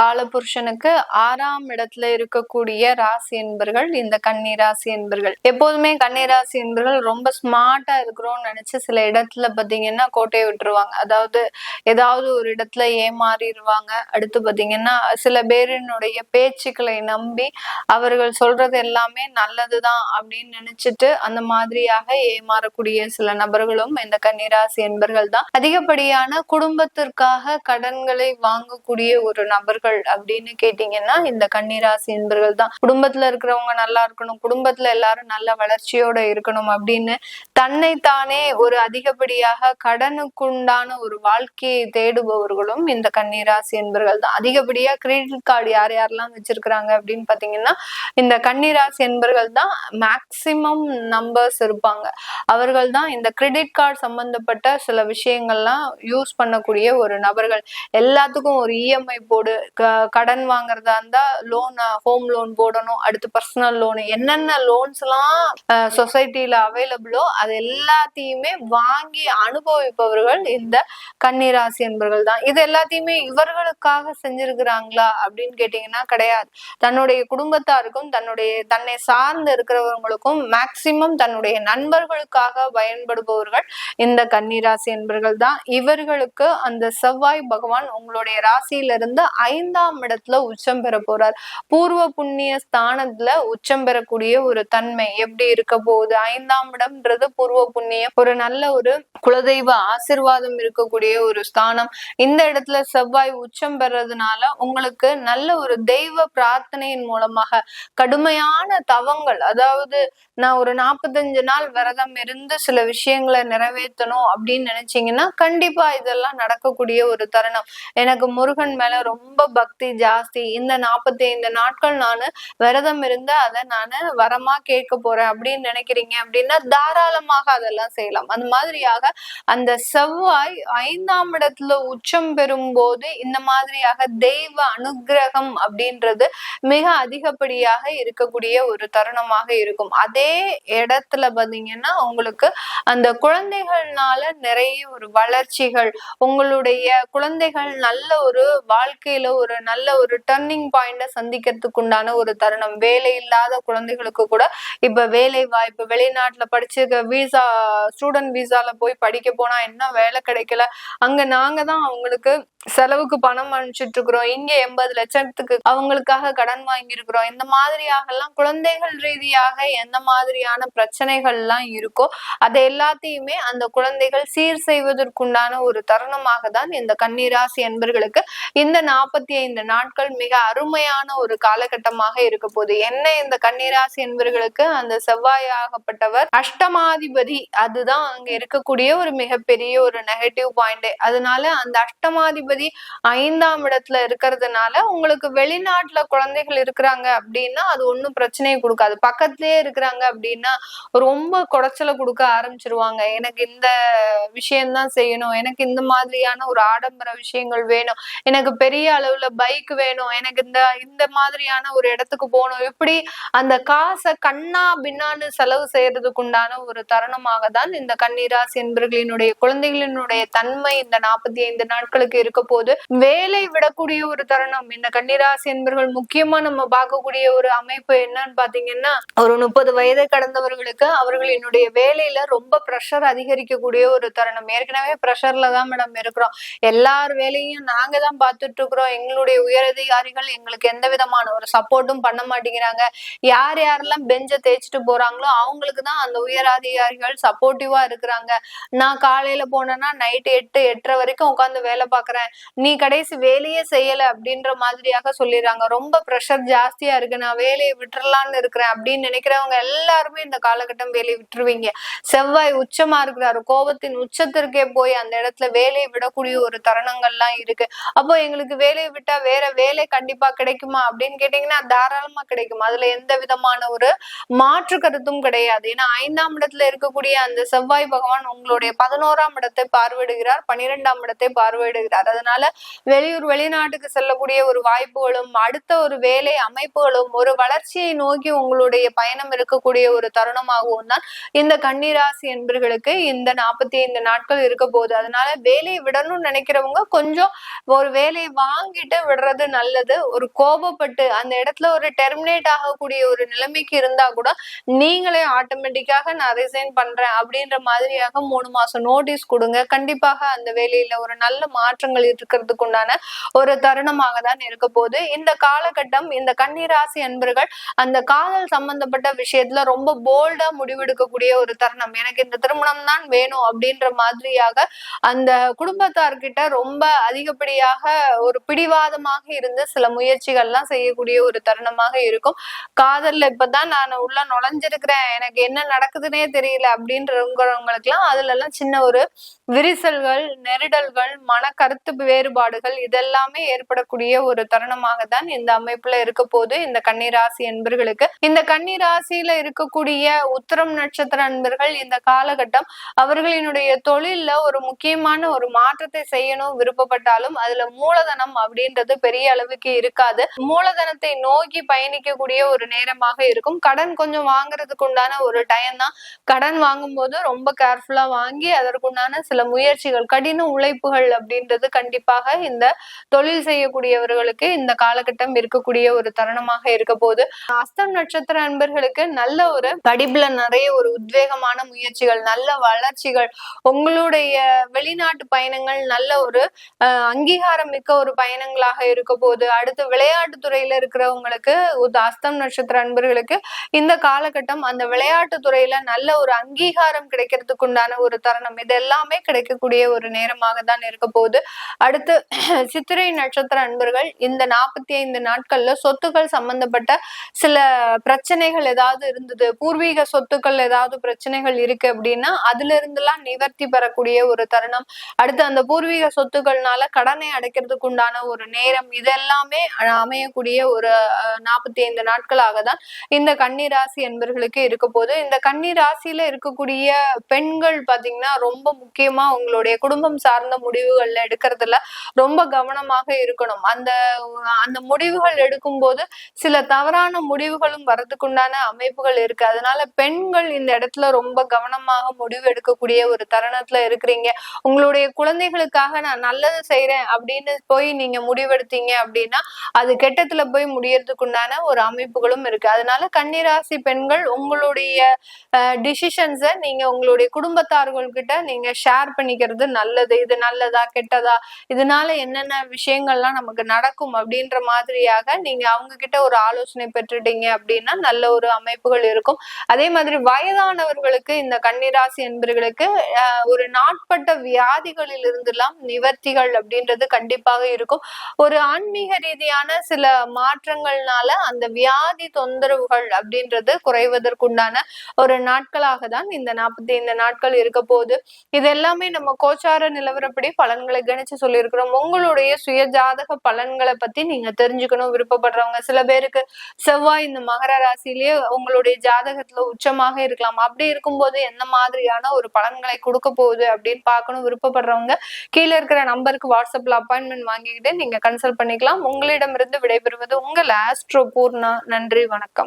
காலபுருஷனுக்கு 6ஆம் இடத்துல இருக்கக்கூடிய ராசி என்பர்கள் இந்த கன்னி ராசி என்பர்கள். எப்போதுமே கன்னி ராசி என்பர்கள் ரொம்ப ஸ்மார்ட்டா இருக்கிறோம்னு நினைச்சு சில இடத்துல பாத்தீங்கன்னா கோட்டையை விட்டுருவாங்க. அதாவது ஏதாவது ஒரு இடத்துல ஏமாறிடுவாங்க. அடுத்து பாத்தீங்கன்னா சில பேரினுடைய பேச்சுக்களை நம்பி அவர்கள் சொல்றது எல்லாமே நல்லதுதான் அப்படின்னு நினைச்சிட்டு அந்த மாதிரியாக ஏமாறக்கூடிய சில நபர்களும் இந்த கன்னிராசி என்பர்கள் தான். அதிகப்படியான குடும்பத்திற்காக கடன்களை வாங்கக்கூடிய ஒரு நபர்கள் அப்படின்னு கேட்டீங்கன்னா இந்த கன்னிராசி என்பர்கள் தான். குடும்பத்துல இருக்கிறவங்க நல்லா இருக்கணும், குடும்பத்துல எல்லாரும் நல்ல வளர்ச்சியோட இருக்கணும் அப்படின்னு தன்னைத்தானே ஒரு அதிகப்படியாக கடனுக்குண்டான ஒரு வாழ்க்கையை தேடுபவர்களும் இந்த கன்னிராசி என்பர்கள் தான். அதிகப்படியா கிரெடிட் கார்டு யார் யாரெல்லாம் வச்சிருக்கிறாங்க அப்படின்னு பாத்தீங்கன்னா இந்த கன்னிராசி என்பர்கள் தான் மேக்சிமம் நம்பர்ஸ் இருப்பாங்க. அவர்கள் தான் இந்த கிரெடிட் கார்டு சம்பந்தப்பட்ட சில விஷயங்கள்லாம் யூஸ் பண்ணக்கூடிய ஒரு நபர்கள். எல்லாத்துக்கும் ஒரு இஎம்ஐ போடு, கடன் வாங்குறதா இருந்தா லோன், ஹோம் லோன் போடணும், அடுத்து பர்சனல் லோன், என்னென்ன லோன்ஸ் எல்லாம் சொசைட்டில அவைலபிளோ அது எல்லாத்தையுமே வாங்கி அனுபவிப்பவர்கள் இந்த கன்னிராசி என்பர்கள் தான். இது எல்லாத்தையுமே இவர்களுக்காக செஞ்சிருக்கிறாங்களா அப்படின்னு கேட்டீங்கன்னா கிடையாது. தன்னுடைய குடும்பத்தாருக்கும் தன்னை சார்ந்து இருக்கிறவங்களுக்கும் மேக்சிமம் தன்னுடைய நண்பர்களுக்காக பயன்படுபவர்கள் இந்த கன்னிராசி என்பர்கள் தான். இவர்களுக்கு அந்த செவ்வாய் பகவான் உங்களுடைய ராசியிலிருந்து 5ஆம் இடத்துல உச்சம் பெற போறார். பூர்வ புண்ணிய ஸ்தானத்துல உச்சம் பெறக்கூடிய ஒரு தன்மை எப்படி இருக்க போகுது? 5ஆம் இடம்ன்றது பூர்வ புண்ணியம், ஒரு நல்ல ஒரு குலதெய்வ ஆசிர்வாதம் இருக்கக்கூடிய ஒரு ஸ்தானம். இந்த இடத்துல செவ்வாய் உச்சம் பெறதுனால உங்களுக்கு நல்ல ஒரு தெய்வ பிரார்த்தனையின் மூலமாக கடுமையான தவங்கள், அதாவது நான் ஒரு 45 நாள் விரதம் இருந்து சில விஷயங்களை நிறைவேற்றணும் அப்படின்னு நினைச்சீங்கன்னா கண்டிப்பா இதெல்லாம் நடக்கக்கூடிய ஒரு தருணம். எனக்கு முருகன் மேல ரொம்ப பக்தி ஜாஸ்தி, இந்த 45 நாட்கள் நான் விரதம் இருந்து அதை நான் வரமா கேட்க போறேன் அப்படின்னு நினைக்கிறீங்க அப்படின்னா தாராளமாக அதெல்லாம் செய்யலாம். அந்த மாதிரியாக அந்த செவ்வாய் 5ஆம் இடத்துல உச்சம் பெறும் போது இந்த மாதிரியாக தெய்வ அனுகிரகம் அப்படின்றது மிக அதிகப்படியாக இருக்கக்கூடிய ஒரு தருணமாக இருக்கும். அதே இடத்துல பாத்தீங்கன்னா உங்களுக்கு அந்த குழந்தைகள்னால நிறைய ஒரு வளர்ச்சிகள், உங்களுடைய குழந்தைகள் நல்ல ஒரு வாழ்க்கையில ஒரு நல்ல ஒரு டர்னிங் பாயிண்ட சந்திக்கிறதுக்கு உண்டான ஒரு தருணம். வேலை இல்லாத குழந்தைகளுக்கு கூட இப்ப வேலை வாய்ப்பு, வெளிநாட்டுல படிச்சு வீசா, ஸ்டூடெண்ட் வீசால போய் படிக்க போனா என்ன வேலை கிடைக்கல, அங்க நாங்க தான் அவங்களுக்கு செலவுக்கு பணம் அனுப்பிச்சிட்டு இருக்கிறோம், இங்க 80 லட்சத்துக்கு அவங்களுக்காக கடன் வாங்கி இருக்கிறோம். இந்த மாதிரியாக எல்லாம் குழந்தைகள் ரீதியாக எந்த மாதிரியான பிரச்சனைகள் எல்லாம் இருக்கோ அதை எல்லாத்தையுமே அந்த குழந்தைகள் சீர் செய்வதற்குண்டான ஒரு தருணமாக தான் இந்த கன்னிராசி என்பர்களுக்கு இந்த 45 நாட்கள் மிக அருமையான ஒரு காலகட்டமாக இருக்க போகுது. என்ன இந்த கன்னிராசி என்பர்களுக்கு அந்த செவ்வாயாகப்பட்டவர் அஷ்டமாதிபதி, அதுதான் அங்க இருக்கக்கூடிய ஒரு மிகப்பெரிய ஒரு நெகட்டிவ் பாயிண்ட். அதனால அந்த அஷ்டமாதிபதி 5ஆம் இடத்துல இருக்கிறதுனால உங்களுக்கு வெளிநாட்டுல குழந்தைகள் இருக்கிறாங்க அப்படின்னா அது ஒண்ணும் பிரச்சனையை கொடுக்காது. பக்கத்திலேயே இருக்கிறாங்க அப்படின்னா ரொம்ப குடைச்சலை கொடுக்க ஆரம்பிச்சிருவாங்க. எனக்கு இந்த விஷயம்தான் செய்யணும், எனக்கு இந்த மாதிரியான ஒரு ஆடம்பர விஷயங்கள் வேணும், எனக்கு பெரிய அளவுல பைக் வேணும், எனக்கு இந்த மாதிரியான ஒரு இடத்துக்கு போகணும், இப்படி அந்த காசை கண்ணா பின்னான்னு செலவு செய்யறதுக்கு உண்டான ஒரு தருணமாக தான் இந்த கன்னிராசி என்பர்களினுடைய குழந்தைகளினுடைய தன்மை இந்த 45 நாட்களுக்கு இருக்க போது. வேலை விடக்கூடிய ஒரு தருணம் இந்த கன்னிராசி என்பர்கள். முக்கியமா நம்ம பார்க்கக்கூடிய ஒரு அமைப்பு என்னன்னு பாத்தீங்கன்னா ஒரு 30 வயதை கடந்தவர்களுக்கு அவர்களினுடைய வேலையில ரொம்ப ப்ரெஷர் அதிகரிக்கக்கூடிய ஒரு தருணம். ஏற்கனவே ப்ரெஷர்ல தான் மேடம் இருக்கிறோம், எல்லார் வேலையும் நாங்க தான் பார்த்துட்டு இருக்கிறோம், எங்களுடைய உயரதிகாரிகள் எங்களுக்கு எந்த விதமான ஒரு சப்போர்ட்டும் பண்ண மாட்டேங்கிறாங்க, யார் யாரெல்லாம் பெஞ்சை தேய்ச்சிட்டு போறாங்களோ அவங்களுக்கு தான் அந்த உயர் அதிகாரிகள் சப்போர்ட்டிவா இருக்கிறாங்க, நான் காலையில போனேன்னா நைட்டு 8-8:30 வரைக்கும் உட்காந்து வேலை பார்க்கறேன், நீ கடைசி வேலையே செய்யல அப்படின்ற மாதிரியாக சொல்லிடுறாங்க. ரொம்ப ப்ரெஷர் ஜாஸ்தியா இருக்கு, நான் வேலையை விட்டுறலான்னு இருக்கிறேன் அப்படின்னு நினைக்கிறவங்க எல்லாருமே இந்த காலகட்டம் வேலையை விட்டுருவீங்க. செவ்வாய் உச்சமா இருக்கிறாரு, கோபத்தின் உச்சத்திற்கே போய் அந்த இடத்துல வேலையை விடக்கூடிய ஒரு தருணங்கள்லாம் இருக்கு. அப்போ எங்களுக்கு வேலையை விட்டா வேற வேலை கண்டிப்பா கிடைக்குமா அப்படின்னு கேட்டீங்கன்னா தாராளமா கிடைக்கும். அதுல எந்த விதமான ஒரு மாற்று கருத்தும் கிடையாது. ஏன்னா 5ஆம் இடத்துல இருக்கக்கூடிய அந்த செவ்வாய் பகவான் உங்களுடைய 11ஆம் இடத்தை பார்வையிடுகிறார், 12ஆம் இடத்தை பார்வையிடுகிறார். அதனால வெளியூர் வெளிநாட்டுக்கு செல்லக்கூடிய ஒரு வாய்ப்புகளும், அடுத்த ஒரு வேலை அமைப்புகளும், ஒரு வளர்ச்சியை நோக்கி உங்களுடைய பயணம் இருக்கக்கூடிய ஒரு தருணமாகவும் தான் இந்த கன்னிராசி என்பர்களுக்கு இந்த 45 நாட்கள் இருக்க போகுது. அதனால வேலையை விடணும்னு நினைக்கிறவங்க கொஞ்சம் ஒரு வேலையை வாங்கிட்டு விடுறது நல்லது. ஒரு கோபப்பட்டு அந்த இடத்துல ஒரு டெர்மினேட் ஆகக்கூடிய ஒரு நிலைமைக்கு இருந்தா கூட நீங்களே ஆட்டோமேட்டிக்காக நான் ரிசைன் பண்றேன் அப்படின்ற மாதிரியாக 3 மாசம் நோட்டீஸ் கொடுங்க. கண்டிப்பாக அந்த வேலையில ஒரு நல்ல மாற்றங்கள் இருக்கிறதுக்கு உண்டான ஒரு தருணமாக தான் இருக்க போகுது. இந்த காலகட்டம் இந்த கன்னிராசி அன்பர்கள் அந்த காதல் சம்பந்தப்பட்ட விஷயத்துல ரொம்ப போல்டா முடிவெடுக்கக்கூடிய ஒரு தருணம். எனக்கு இந்த திருமணம் தான் வேணும் அப்படின்ற மாதிரியாக அந்த குடும்பத்தார்கிட்ட ரொம்ப அதிகப்படியாக ஒரு பிடிவாதமாக இருந்து சில முயற்சிகள்லாம் செய்யக்கூடிய ஒரு தருணமாக இருக்கும். காதல்ல இப்பதான் நான் உள்ள நுழைஞ்சிருக்கிறேன், எனக்கு என்ன நடக்குதுன்னே தெரியல அப்படின்றவங்களுக்கு எல்லாம் அதுல எல்லாம் சின்ன ஒரு விரிசல்கள், நெருடல்கள், மன கருத்து வேறுபாடுகள் இதெல்லாமே ஏற்படக்கூடிய ஒரு தருணமாக தான் இந்த அமைப்புல இருக்க போது இந்த கன்னிராசி என்பர்களுக்கு. இந்த கன்னிராசியில இருக்கக்கூடிய உத்திரம் நட்சத்திர அன்பர்கள் இந்த காலகட்டம் அவர்களினுடைய தொழில்ல ஒரு முக்கியமான ஒரு மாற்றத்தை செய்யணும் விருப்பப்பட்டாலும் அதுல மூலதனம் அப்படின்றது பெரிய அளவுக்கு இருக்காது. மூலதனத்தை நோக்கி பயணிக்கக்கூடிய ஒரு நேரமாக இருக்கும். கடன் கொஞ்சம் வாங்குறதுக்கு உண்டான ஒரு டைம் தான். கடன் வாங்கும் போது ரொம்ப கேர்ஃபுல்லா வாங்கி அதற்குண்டான சில முயற்சிகள், கடின உழைப்புகள் அப்படின்றது கண்டிப்பாக இந்த தொழில் செய்யக்கூடியவர்களுக்கு இந்த காலகட்டம் இருக்கக்கூடிய ஒரு தருணமாக இருக்க போது. அஸ்தம் நட்சத்திர அன்பர்களுக்கு நல்ல ஒரு படிப்புல நிறைய ஒரு உத்வேகமான முயற்சிகள், நல்ல வளர்ச்சிகள், உங்களுடைய வெளிநாட்டு பயணங்கள் நல்ல ஒரு அங்கீகாரம் மிக்க ஒரு பயணங்களாக இருக்க போது. அடுத்து விளையாட்டு துறையில இருக்கிறவங்களுக்கு அஸ்தம் நட்சத்திர அன்பர்களுக்கு இந்த காலகட்டம் அந்த விளையாட்டு துறையில நல்ல ஒரு அங்கீகாரம் கிடைக்கிறதுக்கு உண்டான ஒரு தருணம். இது எல்லாமே கிடைக்கக்கூடிய ஒரு நேரமாக தான் இருக்க போகுது. அடுத்து சித்திரை நட்சத்திர அன்பர்கள் இந்த 45 நாட்கள்ல சொத்துக்கள் சம்பந்தப்பட்ட சில பிரச்சனைகள் ஏதாவது இருந்தது, பூர்வீக சொத்துக்கள் ஏதாவது பிரச்சனைகள் இருக்கு அப்படின்னா அதுல இருந்தெல்லாம் நிவர்த்தி பெறக்கூடிய ஒரு தருணம். அடுத்து அந்த பூர்வீக சொத்துக்கள்னால கடனை அடைக்கிறதுக்கு உண்டான ஒரு நேரம், இதெல்லாமே அமையக்கூடிய ஒரு 45 நாட்களாக தான் இந்த கன்னிராசி என்பர்களுக்கு இருக்க போது. இந்த கன்னிராசியில இருக்கக்கூடிய பெண்கள் பாத்தீங்கன்னா ரொம்ப முக்கியமா உங்களுடைய குடும்பம் சார்ந்த முடிவுகள்ல எடுக்கிறதுல ரொம்ப கவனமாக இருக்கணும். அந்த அந்த முடிவுகள் எடுக்கும் போது சில தவறான முடிவுகளும் வரதுக்குண்டான அமைப்புகள் இருக்கு. அதனால பெண்கள் இந்த இடத்துல ரொம்ப கவனமாக முடிவு எடுக்கக்கூடிய ஒரு தருணத்துல இருக்கிறீங்க. உங்களுடைய குழந்தைகளுக்காக நான் நல்லது செய்யறேன் அப்படின்னு போய் நீங்க முடிவெடுத்தீங்க அப்படின்னா அது கெட்டத்துல போய் முடியறதுக்குண்டான ஒரு அமைப்புகளும் இருக்கு. அதனால கன்னிராசி பெண்கள் உங்களுடைய டிசிஷன்ஸை நீங்க உங்களுடைய குடும்பத்தார்கள் கிட்ட நீங்க ஷேர் பண்ணிக்கிறது நல்லது. இது நல்லதா கெட்டதா, இதனால என்னென்ன விஷயங்கள்லாம் நமக்கு நடக்கும் அப்படின்ற மாதிரியாக நீங்க அவங்க கிட்ட ஒரு ஆலோசனை பெற்றுட்டீங்க அப்படின்னா நல்ல ஒரு அமைப்புகள் இருக்கும். அதே மாதிரி வயதானவர்களுக்கு இந்த கன்னிராசி என்பர்களுக்கு ஒரு நாட்பட்ட வியாதிகளில் இருந்தெல்லாம் நிவர்த்திகள் அப்படின்றது கண்டிப்பாக இருக்கும். ஒரு ஆன்மீக ரீதியான சில மாற்றங்கள்னால அந்த வியாதி தொந்தரவுகள் அப்படின்றது குறைவதற்குண்டான ஒரு நாட்களாக தான் இந்த 45 நாட்கள் இருக்க போகுது. இது எல்லாமே நம்ம கோச்சார நிலவரப்படி பலன்களை கணிச்சு சொல்லியிருக்கிறோம். உங்களுடைய சுய ஜாதக பலன்களை பத்தி நீங்க தெரிஞ்சுக்கணும் விருப்பப்படுறவங்க, சில பேருக்கு செவ்வாய் இந்த மகர ராசியிலேயே உங்களுடைய ஜாதகத்துல உச்சமாக இருக்கலாம். அப்படி இருக்கும்போது எந்த மாதிரியான ஒரு பலன்களை கொடுக்க போகுது அப்படின்னு பார்க்கணும் விருப்பப்படுறவங்க கீழே இருக்கிற நம்பருக்கு வாட்ஸ்அப்ல அப்பாயின்மெண்ட் வாங்கிக்கிட்டு நீங்க கன்சல்ட் பண்ணிக்கலாம். உங்களிடமிருந்து விடைபெறுவது உங்கள் ஆஸ்ட்ரோ பூர்ணா. நன்றி, வணக்கம்.